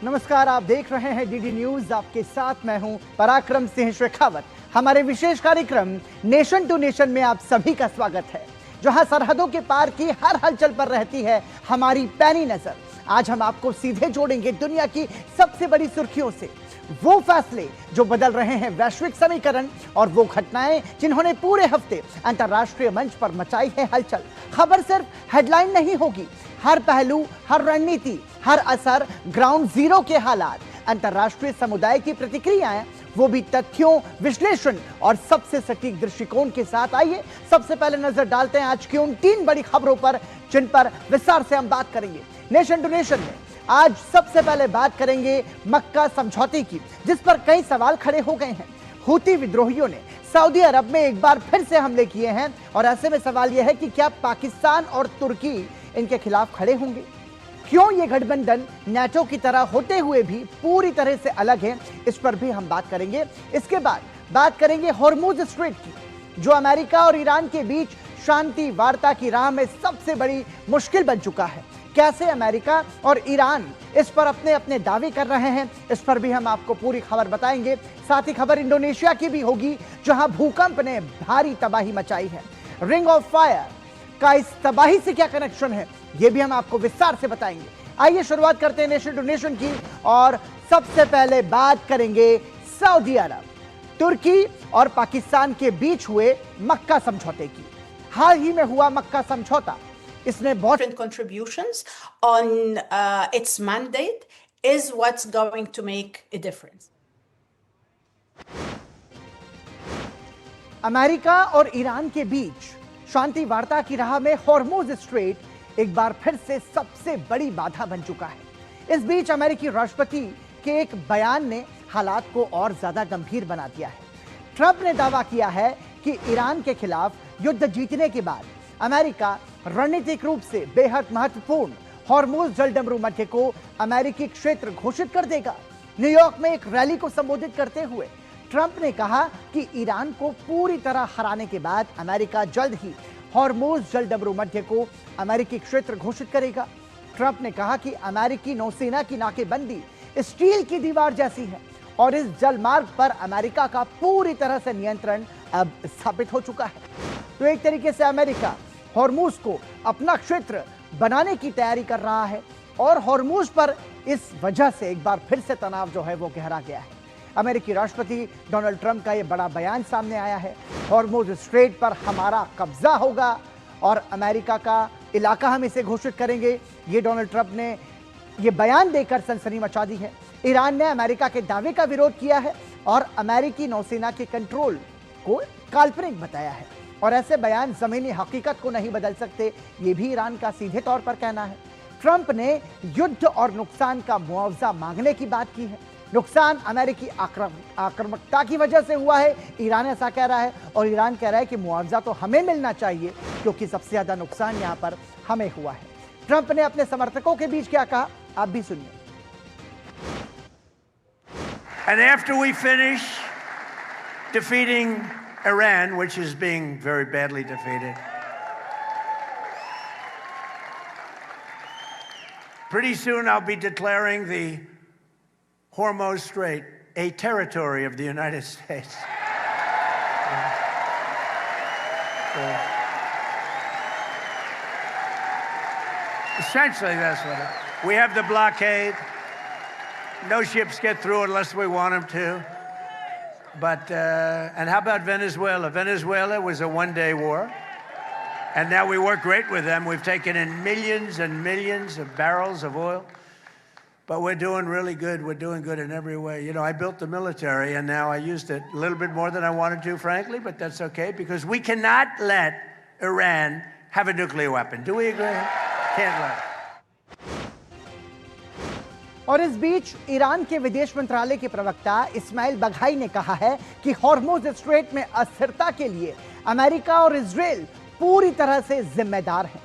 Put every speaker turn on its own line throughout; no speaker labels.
नमस्कार, आप देख रहे हैं डीडी न्यूज। आपके साथ मैं हूं पराक्रम सिंह शेखावत। हमारे विशेष कार्यक्रम नेशन टू नेशन में आप सभी का स्वागत है, जहां सरहदों के पार की हर हलचल पर रहती है हमारी पैनी नजर। आज हम आपको सीधे जोड़ेंगे दुनिया की सबसे बड़ी सुर्खियों से, वो फैसले जो बदल रहे हैं वैश्विक समीकरण, और वो घटनाएं जिन्होंने पूरे हफ्ते अंतर्राष्ट्रीय मंच पर मचाई है हलचल। खबर सिर्फ हेडलाइन नहीं होगी, हर पहलू, हर रणनीति, हर असर, ग्राउंड जीरो के हालात, अंतर्राष्ट्रीय समुदाय की प्रतिक्रियाएं, वो भी तथ्यों, विश्लेषण और सबसे सटीक दृष्टिकोण के साथ। आइए सबसे पहले नजर डालते हैं आज की उन 3 बड़ी खबरों पर जिन पर विस्तार से हम बात करेंगे नेशन टू नेशन में। आज सबसे पहले बात करेंगे मक्का समझौते की, जिस पर कई सवाल खड़े हो गए हैं। हूती विद्रोहियों ने सऊदी अरब में एक बार फिर से हमले किए हैं, और ऐसे में सवाल यह है कि क्या पाकिस्तान और तुर्की इनके खिलाफ खड़े होंगे? क्यों ये गठबंधन नाटो की तरह होते हुए भी पूरी तरह से अलग है, इस पर भी हम बात करेंगे। इसके बाद बात करेंगे हॉर्मुज स्ट्रेट की, जो अमेरिका और ईरान के बीच शांति वार्ता की राह में सबसे बड़ी मुश्किल बन चुका है। कैसे अमेरिका और ईरान इस पर अपने अपने दावे कर रहे हैं, इस पर भी हम आपको पूरी खबर बताएंगे। साथ ही खबर इंडोनेशिया की भी होगी, जहां भूकंप ने भारी तबाही मचाई है। रिंग ऑफ फायर का इस तबाही से क्या कनेक्शन है, यह भी हम आपको विस्तार से बताएंगे। आइए शुरुआत करते हैं नेशन टू नेशन की, और सबसे पहले बात करेंगे सऊदी अरब, तुर्की और पाकिस्तान के बीच हुए मक्का समझौते की। हाल ही में हुआ मक्का समझौता, इसमें बहुत
contributions on its mandate is what's going to make a difference.
America और ईरान के बीच शांति वार्ता की राह में हॉर्मुज स्ट्रेट एक बार फिर से सबसे बड़ी बाधा बन चुका है। इस बीच अमेरिकी राष्ट्रपति के एक बयान ने हालात को और ज्यादा गंभीर बना दिया है। ट्रंप ने दावा किया है कि ईरान के खिलाफ युद्ध जीतने के बाद अमेरिका रणनीतिक रूप से बेहद महत्वपूर्ण हॉर्मुज जलडमरू मध्य को अमेरिकी क्षेत्र घोषित कर देगा। न्यूयॉर्क में एक रैली को संबोधित करते हुए ट्रंप ने कहा कि ईरान को पूरी तरह हराने के बाद अमेरिका जल्द ही हॉर्मुज जलडमरू मध्य को अमेरिकी क्षेत्र घोषित करेगा। ट्रंप ने कहा कि अमेरिकी नौसेना की नाकेबंदी स्टील की दीवार जैसी है, और इस जलमार्ग पर अमेरिका का पूरी तरह से नियंत्रण अब स्थापित हो चुका है। तो एक तरीके से अमेरिका हॉर्मुज को अपना क्षेत्र बनाने की तैयारी कर रहा है, और हॉर्मुज पर इस वजह से एक बार फिर से तनाव जो है वो गहरा गया है। अमेरिकी राष्ट्रपति डोनाल्ड ट्रंप का यह बड़ा बयान सामने आया है, हॉर्मुज स्ट्रेट पर हमारा कब्जा होगा और अमेरिका का इलाका हम इसे घोषित करेंगे। ये डोनाल्ड ट्रंप ने यह बयान देकर सनसनी मचा दी है। ईरान ने अमेरिका के दावे का विरोध किया है और अमेरिकी नौसेना के कंट्रोल को काल्पनिक बताया है, और ऐसे बयान जमीनी हकीकत को नहीं बदल सकते, ये भी ईरान का सीधे तौर पर कहना है। ट्रंप ने युद्ध और नुकसान का मुआवजा मांगने की बात की है। नुकसान अमेरिकी आक्रामकता की वजह से हुआ है, ईरान ऐसा कह रहा है, और ईरान कह रहा है कि मुआवजा तो हमें मिलना चाहिए क्योंकि सबसे ज्यादा नुकसान यहां पर हमें हुआ है। ट्रंप ने अपने समर्थकों के बीच क्या कहा, आप भी सुनिए।
And after we finish defeating Iran, which is being very badly defeated, pretty soon I'll be declaring the Hormuz Strait a territory of the United States. Essentially, that's what it is. We have the blockade. No ships get through unless we want them to. But, and how about Venezuela? Venezuela was a one-day war. And now we work great with them. We've taken in millions and millions of barrels of oil. But we're doing really good. We're doing good in every way. You know, I built the military, and now I used it a little bit more than I wanted to, frankly, but that's okay, because we cannot let Iran have a nuclear weapon. Do we agree? Can't let it.
और इस बीच Iran के विदेश मंत्रालय के प्रवक्ता इस्माइल बघाई ने कहा है कि हॉर्मुज स्ट्रेट में अस्थिरता के लिए अमेरिका और इजराइल पूरी तरह से जिम्मेदार हैं।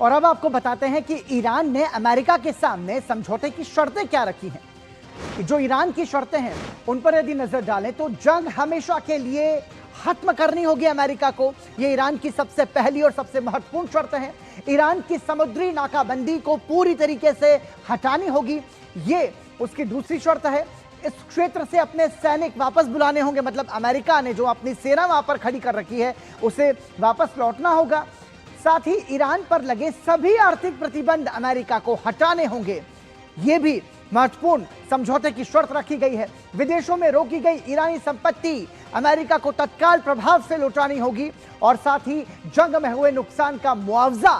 और अब आपको बताते हैं कि ईरान ने अमेरिका के सामने समझौते की शर्तें क्या रखी हैं। जो ईरान की शर्तें हैं उन पर यदि नजर डालें तो जंग हमेशा के लिए खत्म करनी होगी अमेरिका को। ये ईरान की सबसे पहली और सबसे महत्वपूर्ण शर्त है। ईरान की समुद्री नाकाबंदी को पूरी तरीके से हटानी होगी, ये उसकी दूसरी शर्त है। इस क्षेत्र से अपने सैनिक वापस बुलाने होंगे, मतलब अमेरिका ने जो अपनी सेना वहां पर खड़ी कर रखी है उसे वापस लौटना होगा। साथ ही ईरान पर लगे सभी आर्थिक प्रतिबंध अमेरिका को हटाने होंगे, ये भी महत्वपूर्ण समझौते की शर्त रखी गई है। विदेशों में रोकी गई ईरानी संपत्ति अमेरिका को तत्काल प्रभाव से लौटानी होगी और साथ ही जंग में हुए नुकसान का मुआवजा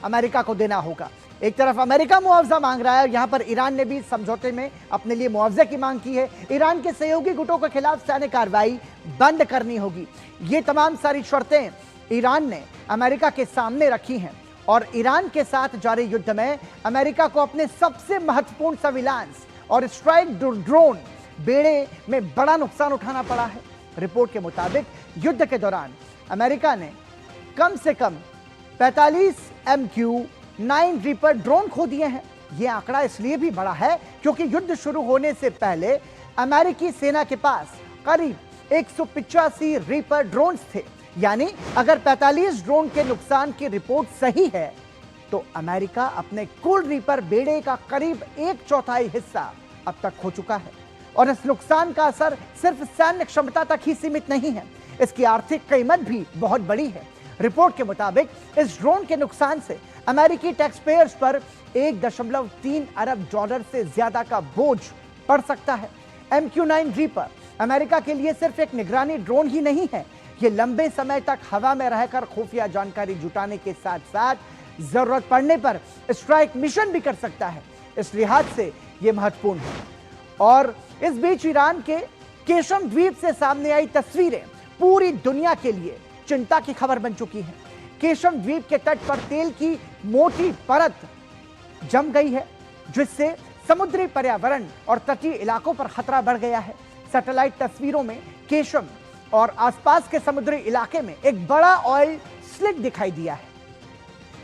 अमेरिका को देना होगा। एक तरफ अमेरिका मुआवजा मांग रहा है और यहां पर ईरान ने भी समझौते में अपने लिए मुआवजे की मांग की है। ईरान के सहयोगी गुटों के खिलाफ सैन्य कार्रवाई बंद करनी होगी। ये तमाम सारी शर्तें ईरान ने अमेरिका के सामने रखी हैं और ईरान के साथ जारी युद्ध में अमेरिका को अपने सबसे महत्वपूर्ण सर्विलांस और स्ट्राइक ड्रोन बेड़े में बड़ा नुकसान उठाना पड़ा है। रिपोर्ट के मुताबिक युद्ध के दौरान अमेरिका ने कम से कम 45 MQ-9 रीपर ड्रोन खो दिए हैं। यह आंकड़ा इसलिए भी बड़ा है क्योंकि युद्ध शुरू होने से पहले अमेरिकी सेना के पास करीब 185 रीपर ड्रोन्स थे। यानी अगर 45 ड्रोन के नुकसान की रिपोर्ट सही है तो अमेरिका अपने कुल रीपर बेड़े का करीब 1/4 हिस्सा अब तक खो चुका है। और इस नुकसान का असर सिर्फ सैन्य क्षमता तक ही सीमित नहीं है, इसकी आर्थिक कीमत भी बहुत बड़ी है। रिपोर्ट के मुताबिक इस ड्रोन के नुकसान से अमेरिकी टैक्स पेयर्स पर 1.3 अरब डॉलर से ज्यादा का बोझ पड़ सकता है। MQ-9 रीपर अमेरिका के लिए सिर्फ एक निगरानी ड्रोन ही नहीं है, ये लंबे समय तक हवा में रहकर खुफिया जानकारी जुटाने के साथ साथ जरूरत पड़ने पर स्ट्राइक मिशन भी कर सकता है। इस लिहाज से ये महत्वपूर्ण है। और इस बीच ईरान के केशम द्वीप से सामने आई तस्वीरें पूरी दुनिया के लिए चिंता की खबर बन चुकी हैं। केशम द्वीप के तट पर तेल की मोटी परत जम गई है, जिससे समुद्री पर्यावरण और तटीय इलाकों पर खतरा बढ़ गया है। सैटेलाइट तस्वीरों में केशम और आसपास के समुद्री इलाके में एक बड़ा ऑयल स्लिक दिखाई दिया है।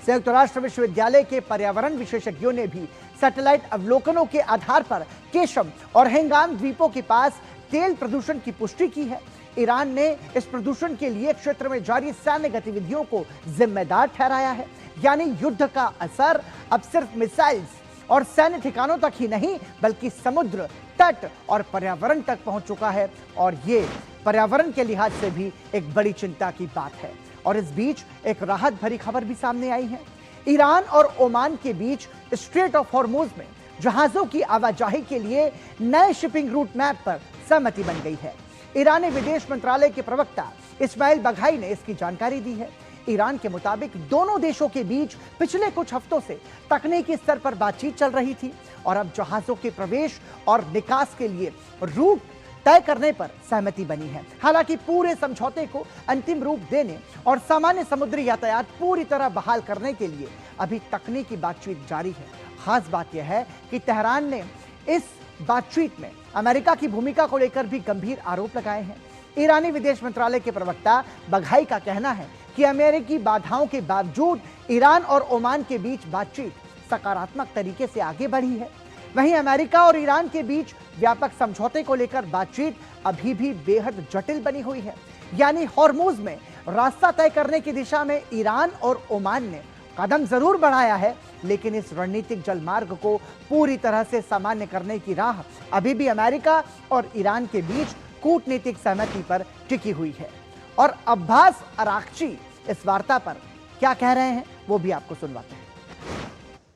संयुक्त राष्ट्र विश्वविद्यालय के पर्यावरण विशेषज्ञों ने भी सैटेलाइट अवलोकनों के आधार पर केशम और हेंगाम द्वीपों के पास तेल प्रदूषण की पुष्टि की है। ईरान ने इस प्रदूषण के लिए क्षेत्र में जारी सैन्य गतिविधियों को जिम्मेदार ठहराया है। यानी युद्ध का असर अब सिर्फ मिसाइल्स और सैन्य ठिकानों तक ही नहीं बल्कि समुद्र, तट और पर्यावरण तक पहुंच चुका है और ये पर्यावरण के लिहाज से भी एक बड़ी चिंता की बात है। और इस बीच एक राहत भरी खबर भी सामने आई है। ईरान और ओमान के बीच स्ट्रेट ऑफ हॉर्मुज में जहाजों की आवाजाही के लिए नए शिपिंग रूट मैप पर सहमति बन गई है। ईरानी विदेश मंत्रालय के प्रवक्ता इस्माइल बघाई ने इसकी जानकारी दी है। ईरान के मुताबिक दोनों देशों के बीच पिछले कुछ हफ्तों से तकनीकी स्तर पर बातचीत चल रही थी और अब जहाजों के प्रवेश और निकास के लिए रूट तय करने पर सहमति बनी है। हालांकि पूरे समझौते को अंतिम रूप देने और सामान्य समुद्री यातायात पूरी तरह बहाल करने के लिए अभी तकनीकी बातचीत जारी है। खास बात यह है कि तेहरान ने इस बातचीत में अमेरिका की भूमिका को लेकर भी गंभीर आरोप लगाए हैं। ईरानी विदेश मंत्रालय के प्रवक्ता बघाई का कहना है कि अमेरिकी बाधाओं के बावजूद ईरान और ओमान के बीच बातचीत सकारात्मक तरीके से आगे बढ़ी है। वहीं अमेरिका और ईरान के बीच व्यापक समझौते को लेकर बातचीत अभी भी बेहद जटिल बनी हुई है। यानी हॉर्मुज में रास्ता तय करने की दिशा में ईरान और ओमान ने कदम जरूर बढ़ाया है, लेकिन इस रणनीतिक जलमार्ग को पूरी तरह से सामान्य करने की राह अभी भी अमेरिका और ईरान के बीच कूटनीतिक सहमति पर टिकी हुई है। और अब्बास अराक्ची इस वार्ता पर क्या कह रहे हैं वो भी आपको सुनवाते हैं।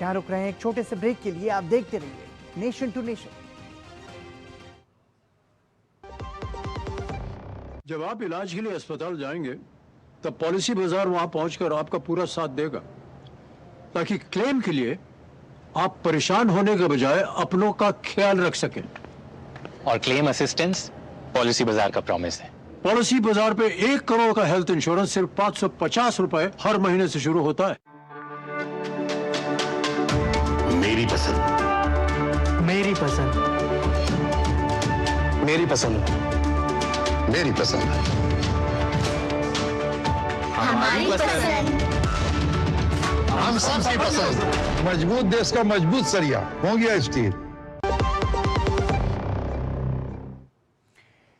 यहाँ रुक रहे हैं एक छोटे से ब्रेक के लिए। आप देखते रहिए नेशन टू नेशन।
जब आप इलाज के लिए अस्पताल जाएंगे तब पॉलिसी बाजार वहां पहुंचकर आपका पूरा साथ देगा, ताकि क्लेम के लिए आप परेशान होने के बजाय अपनों का ख्याल रख सकें।
और क्लेम असिस्टेंस पॉलिसी बाजार का प्रॉमिस है।
पॉलिसी बाजार पे 1 करोड़ का हेल्थ इंश्योरेंस सिर्फ 550 रुपए हर महीने से शुरू होता है।
मेरी पसंद,
मेरी पसंद,
मेरी पसंद, मेरी पसंद,
हमारी पसंद,
हम सबकी पसंद। मजबूत देश का मजबूत सरिया हो गया स्टील।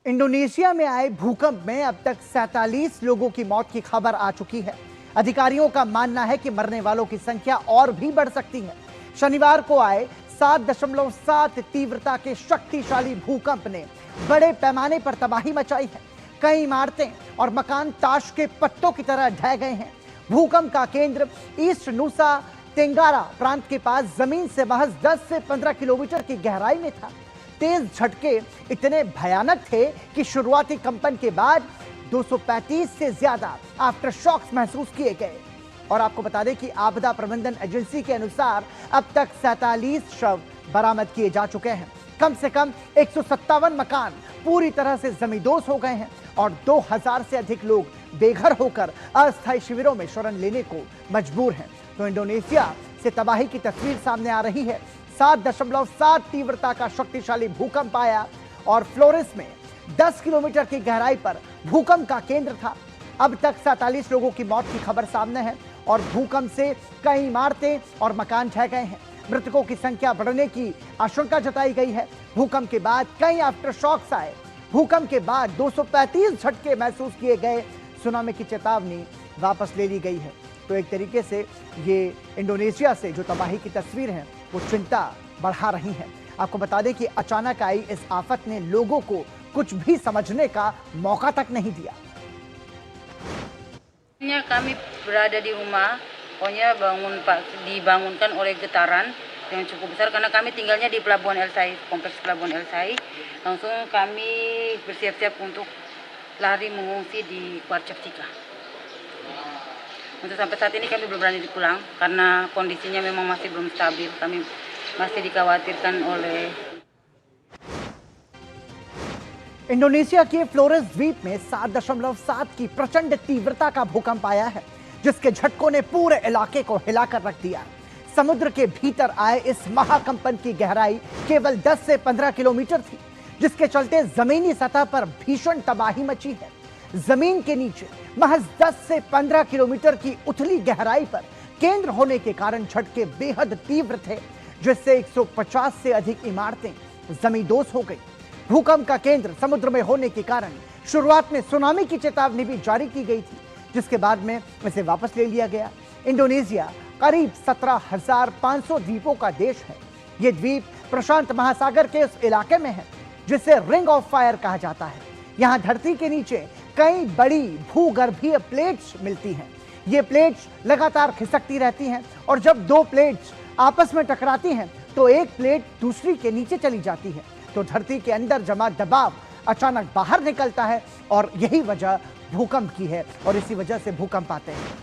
इंडोनेशिया में आए भूकंप में अब तक 47 लोगों की मौत की खबर आ चुकी है। अधिकारियों का मानना है कि मरने वालों की संख्या और भी बढ़ सकती है। शनिवार को आए 7.7 तीव्रता के शक्तिशाली भूकंप ने बड़े पैमाने पर तबाही मचाई है। कई इमारतें और मकान ताश के पत्तों की तरह ढह गए हैं। भूकंप का केंद्र ईस्ट नुसा तेंगारा प्रांत के पास जमीन से महज 10 से 15 किलोमीटर की गहराई में था। तेज झटके इतने भयानक थे कि शुरुआती कंपन के बाद 235 से ज्यादा आफ्टर शॉक्स महसूस किए गए। और आपको बता दें कि आपदा प्रबंधन एजेंसी के अनुसार अब तक 47 शव बरामद किए जा चुके हैं। कम से कम 157 मकान पूरी तरह से जमींदोज हो गए हैं और 2000 से अधिक लोग बेघर होकर अस्थायी शिविरों में शरण लेने को मजबूर हैं। तो इंडोनेशिया से तबाही की तस्वीर सामने आ रही है। 7.7 तीव्रता का शक्तिशाली भूकंप आया और फ्लोरेंस में 10 किलोमीटर की गहराई पर भूकंप का केंद्र था। अब तक 47 लोगों की मौत की खबर सामने है और भूकंप से कई इमारतें और मकान ढह गए हैं। मृतकों की संख्या बढ़ने की आशंका जताई गई है। भूकंप के बाद कई आफ्टर शॉक्स आए। भूकंप के बाद 235 झटके महसूस किए गए। सुनामी की चेतावनी वापस ले ली गई है। तो एक तरीके से ये इंडोनेशिया से जो तबाही की तस्वीर है वो चिंता बढ़ा रही है। आपको बता दें कि अचानक आई इस आफत ने लोगों को कुछ भी समझने का मौका तक नहीं दिया।
Kami berada di rumah, pokoknya dibangunkan oleh getaran yang cukup besar karena kami tinggalnya di Pelabuhan El Sai, kompleks Pelabuhan El Sai. Langsung kami bersiap-siap untuk lari mengungsi di Kuarcaptika. Untuk sampai saat ini kami belum berani pulang karena kondisinya memang masih belum stabil. Kami masih dikhawatirkan oleh
Indonesia के Florence द्वीप में 7.7 की प्रचंड तीव्रता का भूकंप आया है, जिसके झटकों ने पूरे इलाके को हिलाकर रख दिया। समुद्र के भीतर आए इस महाकंपन की गहराई केवल 10 से 15 किलोमीटर थी, जिसके चलते जमीनी सतह पर भीषण तबाही मची है। जमीन के नीचे महज 10 से 15 किलोमीटर की उथली गहराई पर केंद्र होने के कारण झटके बेहद तीव्र थे, जिससे 150 से अधिक इमारतें जमींदोज हो गई। भूकंप का केंद्र समुद्र में होने के कारण शुरुआत में सुनामी की चेतावनी भी जारी की गई थी, जिसके बाद में इसे वापस ले लिया गया। इंडोनेशिया करीब 17,500 द्वीपों का देश है। ये द्वीप प्रशांत महासागर के उस इलाके में है जिसे रिंग ऑफ फायर कहा जाता है। यहाँ धरती के नीचे कई बड़ी भूगर्भीय प्लेट्स मिलती हैं। ये प्लेट्स लगातार खिसकती रहती हैं और जब दो प्लेट्स आपस में टकराती हैं तो एक प्लेट दूसरी के नीचे चली जाती है, तो धरती के अंदर जमा दबाव अचानक बाहर निकलता है और यही वजह भूकंप की है और इसी वजह से भूकंप आते हैं।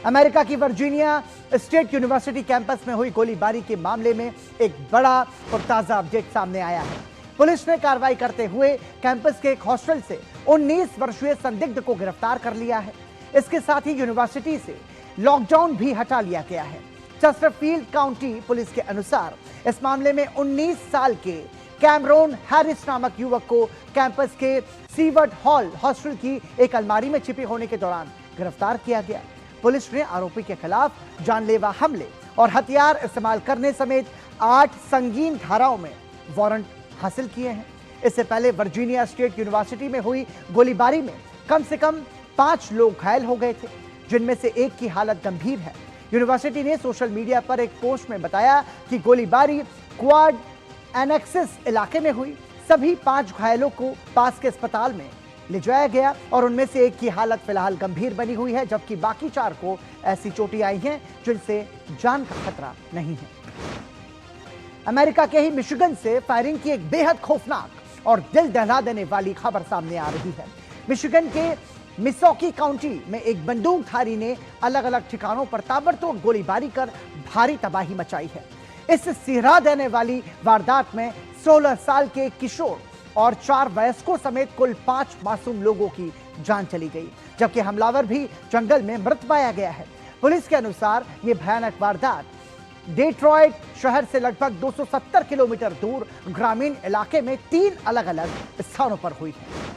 अमेरिका की वर्जीनिया स्टेट यूनिवर्सिटी कैंपस में हुई गोलीबारी के मामले में एक बड़ा और ताजा अपडेट सामने आया है। पुलिस ने कार्रवाई करते हुए कैंपस के एक हॉस्टल से 19 वर्षीय संदिग्ध को गिरफ्तार कर लिया है। इसके साथ ही यूनिवर्सिटी से लॉकडाउन भी हटा लिया गया है। चेस्टरफील्ड काउंटी पुलिस के अनुसार इस मामले में 19 साल के कैमरोन हैरिस नामक युवक को कैंपस के सीवर्ड हॉल हॉस्टल की एक अलमारी में छिपे होने के दौरान गिरफ्तार किया गया। पुलिस ने आरोपी के खिलाफ जानलेवा हमले और हथियार इस्तेमाल करने समेत 8 संगीन धाराओं में वारंट हासिल किए हैं। इससे पहले वर्जीनिया स्टेट यूनिवर्सिटी में हुई गोलीबारी में कम से कम 5 लोग घायल हो गए थे, जिनमें से एक की हालत गंभीर है। यूनिवर्सिटी ने सोशल मीडिया पर एक पोस्ट में बताया कि गोलीबारी क्वाड एनेक्सिस इलाके में हुई। सभी 5 घायलों को पास के अस्पताल में ले जाया गया और उनमें से एक की हालत फिलहाल गंभीर बनी हुई है, जबकि बाकी 4 को ऐसी चोटें आई हैं जिनसे जान का खतरा नहीं है। अमेरिका के ही मिशिगन से फायरिंग की एक बेहद खौफनाक और दिल दहला देने वाली खबर सामने आ रही है। मिशिगन के मिसौकी काउंटी में एक बंदूकधारी ने अलग अलग ठिकानों पर ताबड़तोड़ गोलीबारी कर भारी तबाही मचाई है। इस सिहरा देने वाली वारदात में 16 साल के किशोर और 4 वयस्कों समेत कुल 5 मासूम लोगों की जान चली गई, जबकि हमलावर भी जंगल में मृत पाया गया है। पुलिस के अनुसार यह भयानक वारदात डेट्रॉयट शहर से लगभग 270 किलोमीटर दूर ग्रामीण इलाके में 3 अलग अलग स्थानों पर हुई है।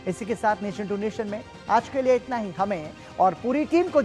इसी के साथ नेशन टू नेशन में आज के लिए इतना ही। हमें और पूरी टीम को